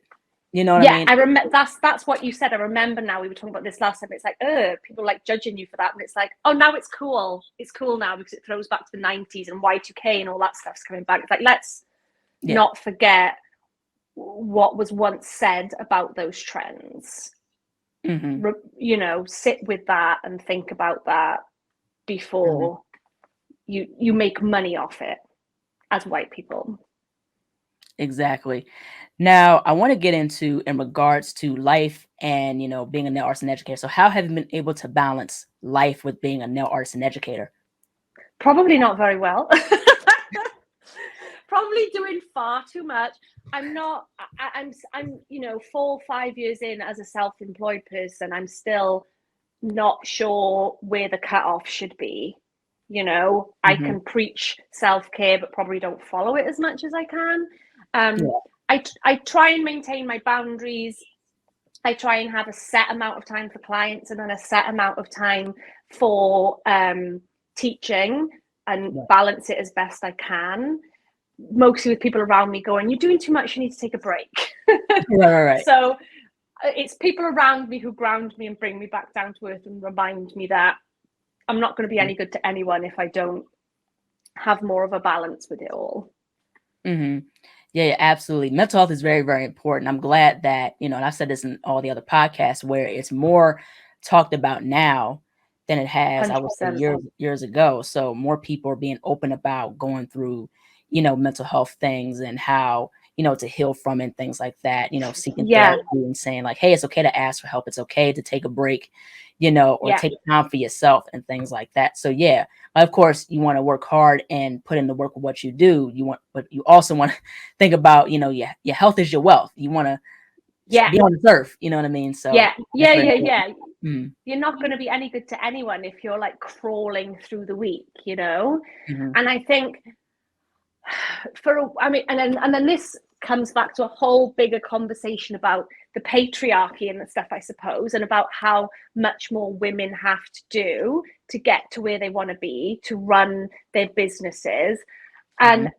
You know what I mean? I remember that's what you said. I remember now, we were talking about this last time. It's like, people like judging you for that. And it's like, oh, now it's cool. It's cool now because it throws back to the 90s and Y2K and all that stuff's coming back. It's like, let's not forget what was once said about those trends. You know, sit with that and think about that before you make money off it as white people. Exactly. Now, I want to get into in regards to life and, you know, being a nail artist and educator. So how have you been able to balance life with being a nail artist and educator? Probably not very well. Probably doing far too much. I'm you know, 4 or 5 years in as a self-employed person, I'm still not sure where the cutoff should be. You know, I can preach self-care, but probably don't follow it as much as I can. I try and maintain my boundaries. I try and have a set amount of time for clients and then a set amount of time for teaching, and balance it as best I can. Mostly with people around me going, you're doing too much, you need to take a break. Right. So it's people around me who ground me and bring me back down to earth and remind me that I'm not going to be any good to anyone if I don't have more of a balance with it all. Yeah, absolutely. Mental health is very, very important. I'm glad that, you know, and I've said this in all the other podcasts, where it's more talked about now than it has, 100%. I would say, years ago. So more people are being open about going through, you know, mental health things and how, you know, to heal from it and things like that, you know, seeking therapy and saying like, hey, it's okay to ask for help. It's okay to take a break, you know, or take time for yourself and things like that. So of course, you want to work hard and put in the work of what you do. But you also want to think about, you know, your health is your wealth. You want to Yeah. be on the surf. You know what I mean? So Yeah. that's Yeah. very Yeah. important. Yeah. You're not going to be any good to anyone if you're like crawling through the week, you know? Mm-hmm. And I think and then this comes back to a whole bigger conversation about the patriarchy and the stuff, I suppose, and about how much more women have to do to get to where they want to be, to run their businesses. And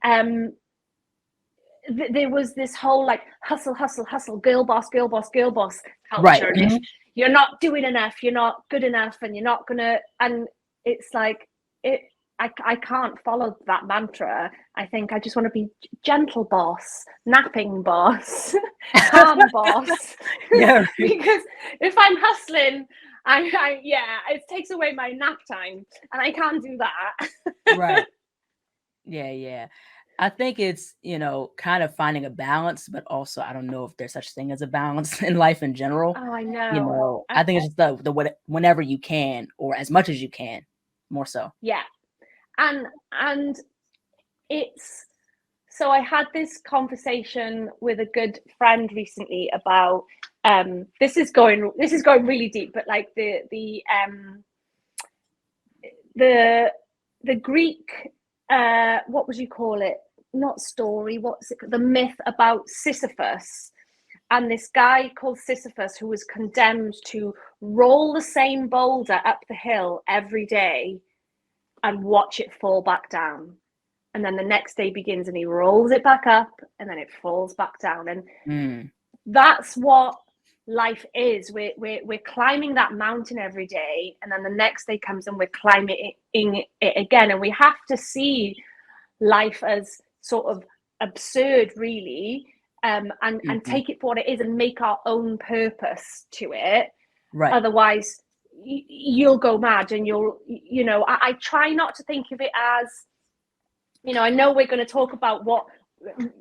there was this whole like hustle, hustle, hustle, girl boss, girl boss, girl boss culture. Right. And if you're not doing enough, you're not good enough, and you're not gonna. And it's like I can't follow that mantra. I think I just want to be gentle boss, napping boss, calm boss. Yeah. Because if I'm hustling, it takes away my nap time, and I can't do that. Right. Yeah. I think it's, kind of finding a balance, but also I don't know if there's such thing as a balance in life in general. Oh, I know. I think it's just whenever you can, or as much as you can, more so. Yeah. And it's, so I had this conversation with a good friend recently about this is going really deep, but like the Greek what would you call it? Not story, what's it? The myth about Sisyphus, and this guy called Sisyphus who was condemned to roll the same boulder up the hill every day and watch it fall back down. And then the next day begins and he rolls it back up and then it falls back down. And that's what life is. We're climbing that mountain every day, and then the next day comes and we're climbing it again. And we have to see life as sort of absurd, really, and take it for what it is and make our own purpose to it. Right. Otherwise, you'll go mad, and I try not to think of it as, I know we're going to talk about what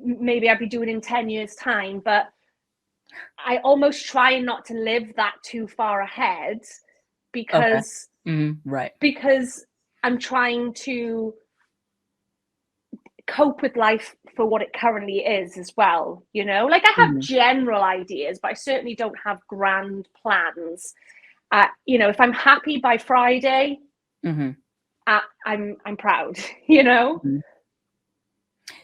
maybe I'd be doing in 10 years' time, but I almost try not to live that too far ahead, because right, because I'm trying to cope with life for what it currently is as well. Like I have general ideas, but I certainly don't have grand plans. If I'm happy by Friday, I'm proud.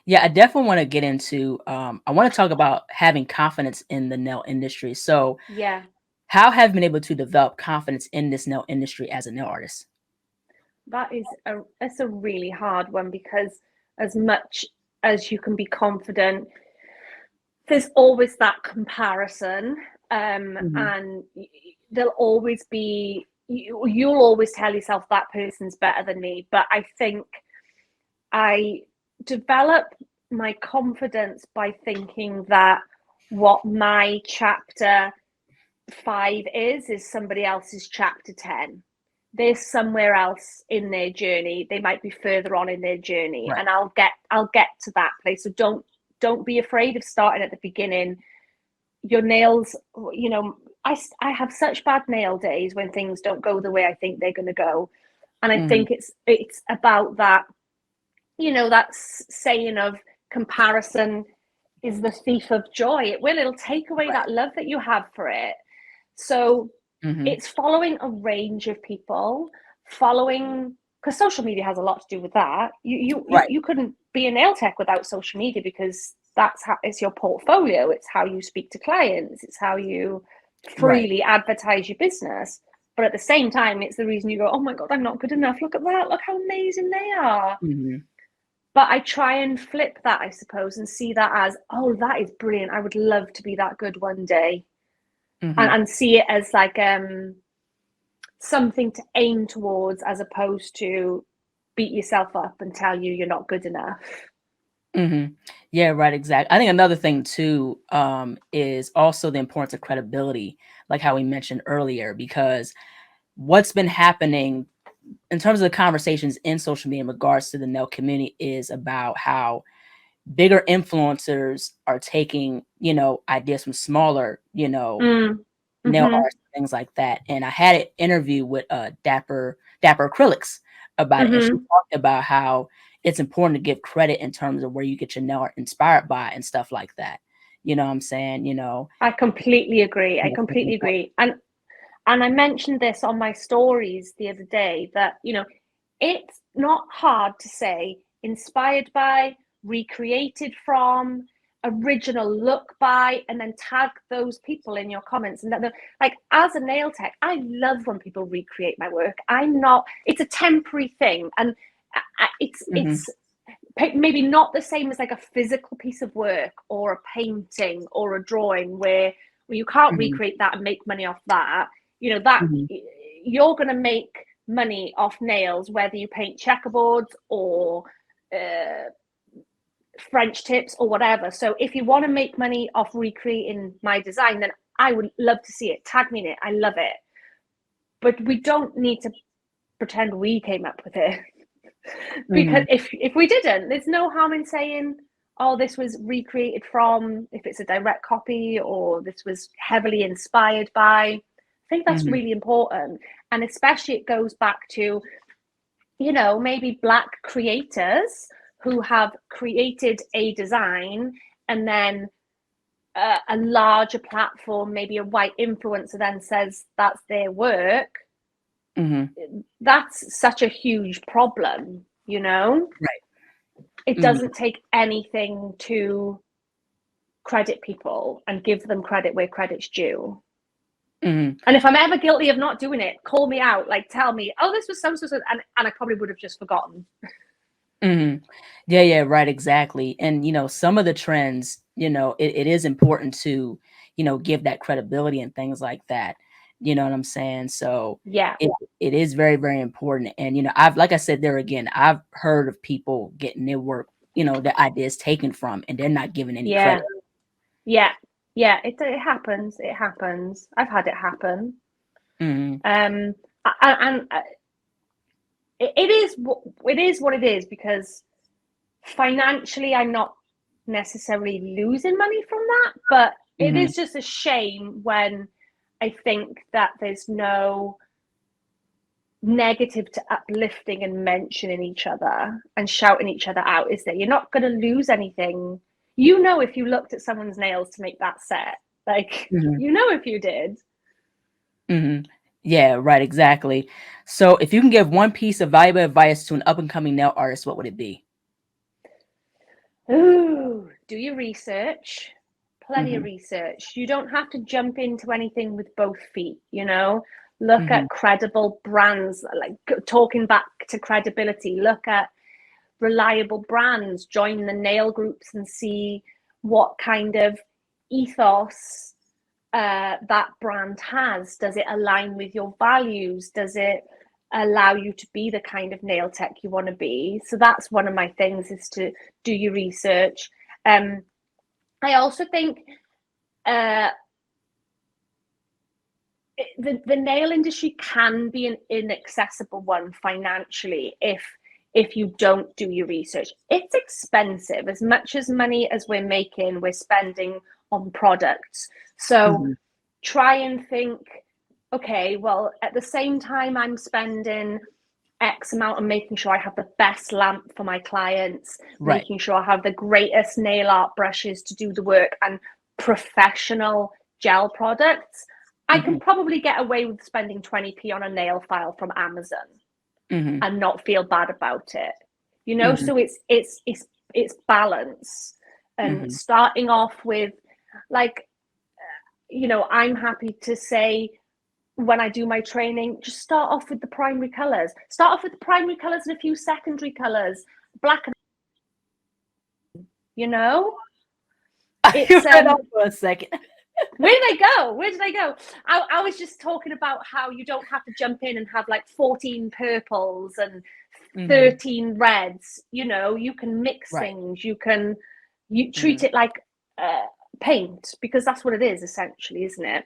Yeah, I definitely want to get into. I want to talk about having confidence in the nail industry. So, yeah, how have you been able to develop confidence in this nail industry as a nail artist? It's a really hard one, because as much as you can be confident, there's always that comparison, and there'll always be, you'll always tell yourself that person's better than me. But I think I develop my confidence by thinking that what my chapter 5 is somebody else's chapter 10. They're somewhere else in their journey. They might be further on in their journey, right. And I'll get to that place. So don't be afraid of starting at the beginning. Your nails, I have such bad nail days when things don't go the way I think they're going to go, and I think it's about that. That saying of comparison is the thief of joy. It'll take away that love that you have for it. So it's following a range of people, because social media has a lot to do with that. You couldn't be a nail tech without social media, because it's your portfolio. It's how you speak to clients. It's how you freely advertise your business. But at the same time, it's the reason you go, oh my God, I'm not good enough. Look at that. Look how amazing they are. But I try and flip that, I suppose, and see that as, oh, that is brilliant. I would love to be that good one day. And see it as like something to aim towards, as opposed to beat yourself up and tell you're not good enough. Yeah, right, exactly. I think another thing too is also the importance of credibility, like how we mentioned earlier, because what's been happening in terms of the conversations in social media in regards to the nail community is about how bigger influencers are taking, ideas from smaller, nail artists, things like that. And I had an interview with Dapper Acrylics about it, and she talked about how it's important to give credit in terms of where you get your nail art inspired by and stuff like that. You know what I'm saying? You know, I completely agree. I completely agree. And I mentioned this on my stories the other day that, you know, it's not hard to say inspired by, recreated from, original look by, and then tag those people in your comments. And that, like, as a nail tech, I love when people recreate my work. It's a temporary thing. And it's maybe not the same as like a physical piece of work or a painting or a drawing where you can't recreate that and make money off that. You know, that you're going to make money off nails, whether you paint checkerboards or French tips or whatever. So if you want to make money off recreating my design, then I would love to see it. Tag me in it. I love it. But we don't need to pretend we came up with it. Because if we didn't, there's no harm in saying, oh, this was recreated from, if it's a direct copy, or this was heavily inspired by. I think that's really important. And especially it goes back to, you know, maybe Black creators who have created a design and then a larger platform, maybe a white influencer then says that's their work. That's such a huge problem, you know? Right. It doesn't take anything to credit people and give them credit where credit's due. And if I'm ever guilty of not doing it, call me out, like tell me, oh, this was so, and I probably would have just forgotten. Yeah, right, exactly. And, you know, some of the trends, you know, it is important to, you know, give that credibility and things like that. You know what I'm saying? So yeah, it is very, very important. And, you know, like I said, there again, I've heard of people getting their work, you know, their ideas taken from, and they're not given any credit. Yeah, it happens. It happens. I've had it happen. And it is what it is, because financially I'm not necessarily losing money from that, but it is just a shame when I think that there's no negative to uplifting and mentioning each other and shouting each other out, is there? You're not going to lose anything. You know, if you looked at someone's nails to make that set, like, you know, if you did. Yeah, right, exactly. So if you can give one piece of valuable advice to an up-and-coming nail artist, what would it be? Ooh, do your research. Plenty of research. You don't have to jump into anything with both feet, you know? Look at credible brands, like talking back to credibility. Look at reliable brands, join the nail groups and see what kind of ethos that brand has. Does it align with your values? Does it allow you to be the kind of nail tech you want to be? So that's one of my things, is to do your research. I also think the nail industry can be an inaccessible one financially if you don't do your research. It's expensive. As much as money as we're making, we're spending on products. So try and think, okay, well, at the same time I'm spending X amount on making sure I have the best lamp for my clients, making sure I have the greatest nail art brushes to do the work, and professional gel products, I can probably get away with spending 20p on a nail file from Amazon and not feel bad about it. You know, so it's balance. And starting off with, like, you know, I'm happy to say, when I do my training, just start off with the primary colors. Start off with the primary colors and a few secondary colors, black and, you know. You read off for a second. Where did I go? I was just talking about how you don't have to jump in and have like 14 purples and 13 reds. You know, you can mix things. You treat it like paint, because that's what it is essentially, isn't it?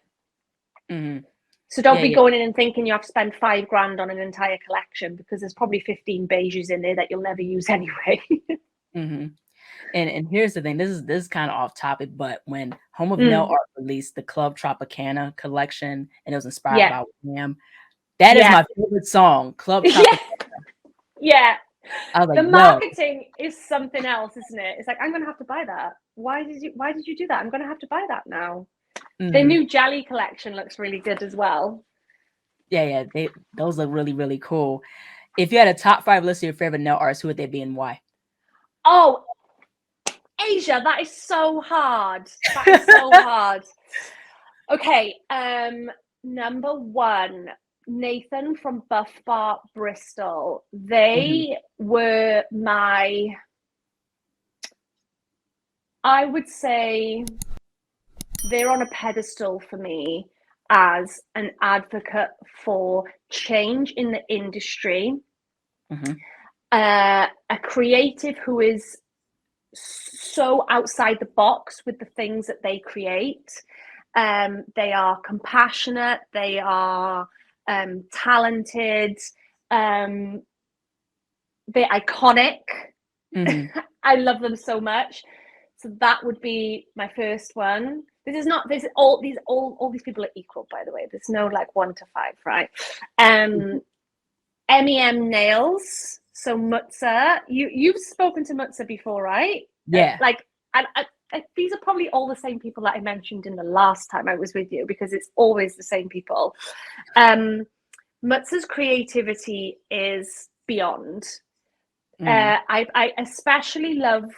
So don't be going in and thinking you have to spend $5,000 on an entire collection, because there's probably 15 beiges in there that you'll never use anyway. And here's the thing, this is kind of off topic, but when Home of Nail Art released the Club Tropicana collection, and it was inspired by Wham, that is my favorite song, Club Tropicana. I was like, The yo. marketing is something else, isn't it? It's like, I'm gonna have to buy that. Why did you do that? I'm gonna have to buy that now. The new jelly collection looks really good as well. Yeah, those look really, really cool. If you had a top 5 list of your favorite nail artists, who would they be and why? Oh, Asia, that is so hard. That is so hard. Okay, number 1, Nathan from Buff Bar Bristol. They were I would say they're on a pedestal for me as an advocate for change in the industry. A creative who is so outside the box with the things that they create. They are compassionate, they are talented, they're iconic. I love them so much. So that would be my first one. All these people are equal, by the way. There's no like 1 to 5, right? MEM Nails. So Mutza, you've spoken to Mutza before, right? Yeah. These are probably all the same people that I mentioned in the last time I was with you, because it's always the same people. Mutza's creativity is beyond. I especially love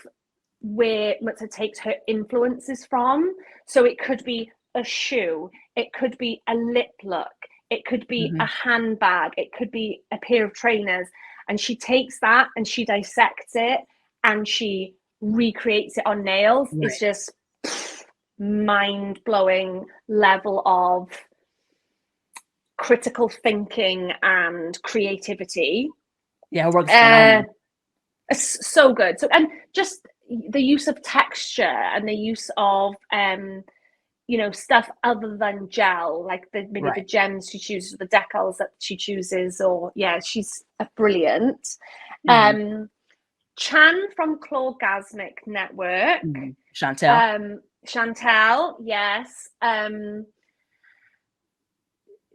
where Mutza takes her influences from. So it could be a shoe, it could be a lip look, it could be a handbag, it could be a pair of trainers, and she takes that and she dissects it and she recreates it on nails. Right. It's just mind-blowing level of critical thinking and creativity. Yeah, her work's phenomenal. So good. So, and just the use of texture and the use of stuff other than gel, like maybe the gems she chooses, the decals that she chooses, or she's brilliant. Chan from Clawgasmic Network. Chantel, yes.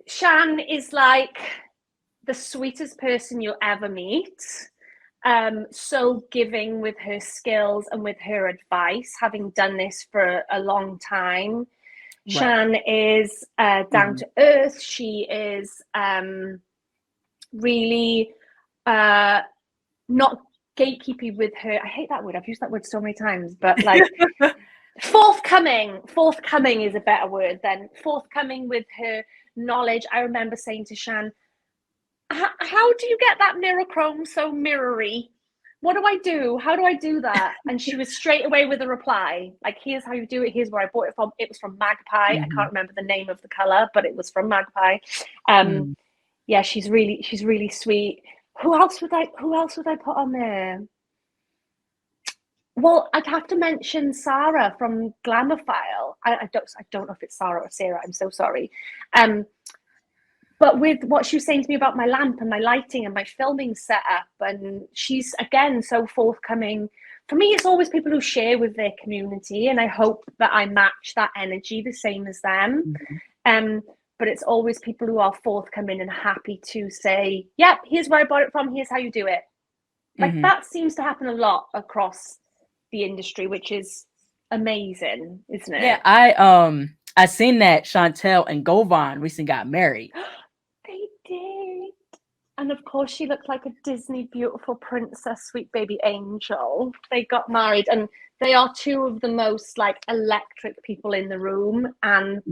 Shan is like the sweetest person you'll ever meet. So giving with her skills and with her advice, having done this for a long time. Right. Shan is down to earth. She is really not gatekeepy with her. I hate that word. I've used that word so many times, but like forthcoming is a better word than forthcoming with her knowledge. I remember saying to Shan, how do you get that mirrorchrome so mirrory? What do I do? How do I do that? And she was straight away with a reply. Like, here's how you do it. Here's where I bought it from. It was from Magpie. I can't remember the name of the color, but it was from Magpie. Yeah, she's really sweet. Who else would I put on there? Well, I'd have to mention Sarah from Glamourfile. I don't know if it's Sarah or Sarah. I'm so sorry. But with what she was saying to me about my lamp and my lighting and my filming setup, and she's, again, so forthcoming. For me, it's always people who share with their community, and I hope that I match that energy the same as them. But it's always people who are forthcoming and happy to say, yep, here's where I bought it from, here's how you do it. Like, that seems to happen a lot across the industry, which is amazing, isn't it? Yeah, I seen that Chantel and Govan recently got married. They did. And of course, she looked like a Disney beautiful princess, sweet baby angel. They got married, and they are two of the most like electric people in the room. And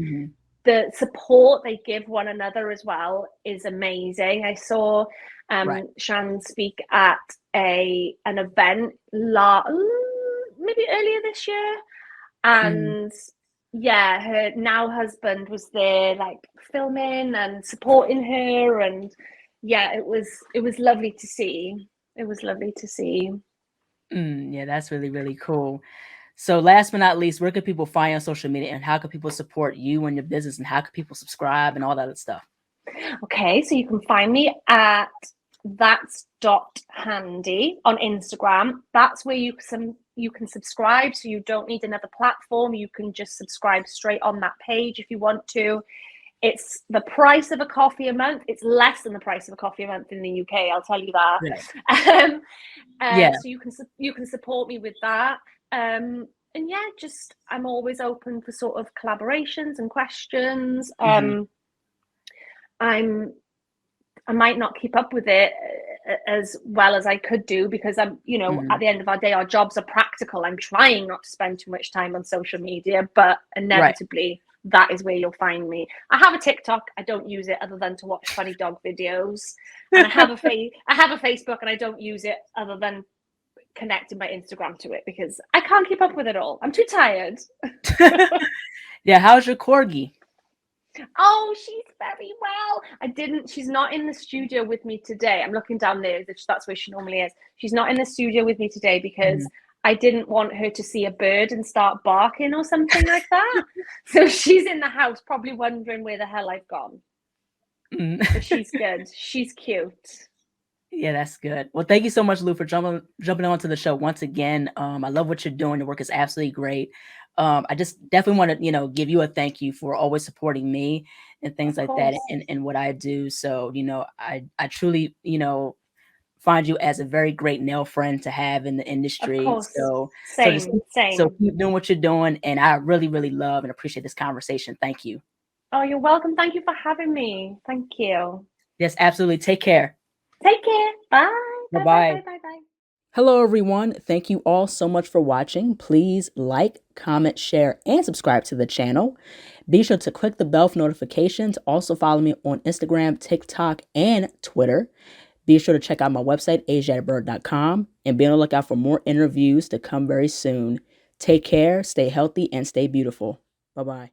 the support they give one another as well is amazing. I saw Shan speak at an event maybe earlier this year, and her now husband was there, like filming and supporting her, and it was lovely to see. It was lovely to see. Yeah, that's really, really cool. So last but not least, where can people find you on social media, and how can people support you and your business, and how can people subscribe and all that other stuff? Okay, so you can find me at that's.handy on Instagram. That's where you can subscribe, so you don't need another platform. You can just subscribe straight on that page if you want to. It's the price of a coffee a month. It's less than the price of a coffee a month in the UK. I'll tell you that. Right. Yeah. So you can support me with that. And yeah, just I'm always open for sort of collaborations and questions. I might not keep up with it as well as I could do because I'm, at the end of our day, our jobs are practical. I'm trying not to spend too much time on social media, but inevitably that is where you'll find me. I have a TikTok. I don't use it other than to watch funny dog videos. And I have a Facebook, and I don't use it other than connecting my Instagram to it because I can't keep up with it all. I'm too tired. Yeah. How's your corgi? Oh, she's very well. She's not in the studio with me today. I'm looking down there. That's where she normally is. She's not in the studio with me today because I didn't want her to see a bird and start barking or something like that. So she's in the house, probably wondering where the hell I've gone. But she's good. She's cute. Yeah, that's good. Well, thank you so much, Lou, for jumping onto the show once again. I love what you're doing. Your work is absolutely great. I just definitely want to, give you a thank you for always supporting me and things like that and what I do. So, I truly, find you as a very great nail friend to have in the industry. Of course. So Same. So keep doing what you're doing. And I really, really love and appreciate this conversation. Thank you. Oh, you're welcome. Thank you for having me. Thank you. Yes, absolutely. Take care. Take care. Bye. Bye-bye. Bye. Hello, everyone. Thank you all so much for watching. Please like, comment, share, and subscribe to the channel. Be sure to click the bell for notifications. Also follow me on Instagram, TikTok, and Twitter. Be sure to check out my website, ASIATHABIRD.com, and be on the lookout for more interviews to come very soon. Take care, stay healthy, and stay beautiful. Bye-bye.